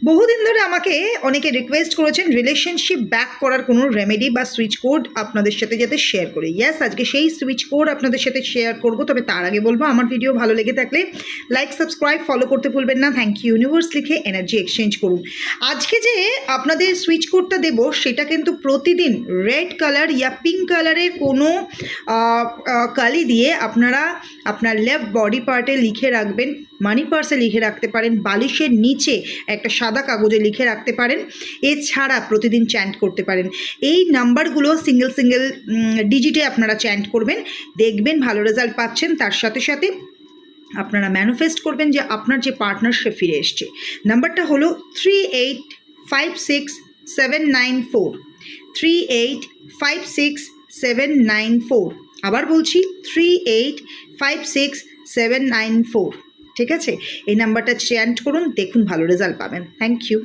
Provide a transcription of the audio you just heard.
বহুদিন ধরে আমাকে অনেকে রিকোয়েস্ট করেছেন রিলেশনশিপ ব্যাক করার কোনো রেমেডি বা সুইচ কোড আপনাদের সাথে যাতে শেয়ার করি। ইয়েস, আজকে সেই সুইচ কোড আপনাদের সাথে শেয়ার করব। তবে তার আগে বলবো, আমার ভিডিও ভালো লেগে থাকলে লাইক, সাবস্ক্রাইব, ফলো করতে ভুলবেন না। থ্যাংক ইউ ইউনিভার্স লিখে এনার্জি এক্সচেঞ্জ করুন। আজকে যে আপনাদের সুইচ কোডটা দেব সেটা কিন্তু প্রতিদিন রেড কালার ইয়া পিঙ্ক কালারের কোনো কালি দিয়ে আপনারা আপনার লেফট বডি পার্টে লিখে রাখবেন। মানি পার্সে লিখে রাখতে পারেন, বালিশের নিচে একটা সাদা কাগজে লিখে রাখতে পারেন। এছাড়া প্রতিদিন চ্যান্ট করতে পারেন। এই নাম্বারগুলো সিঙ্গেল সিঙ্গেল ডিজিটে আপনারা চ্যান্ট করবেন, দেখবেন ভালো রেজাল্ট পাচ্ছেন। তার সাথে সাথে আপনারা ম্যানিফেস্ট করবেন যে আপনার যে পার্টনার সে ফিরে এসছে। নাম্বারটা হলো 38567994, 38567994। আবার বলছি 38567994। ঠিক আছে, এই নাম্বারটা চ্যান্ট করুন, দেখুন ভালো রেজাল্ট পাবেন। Thank you.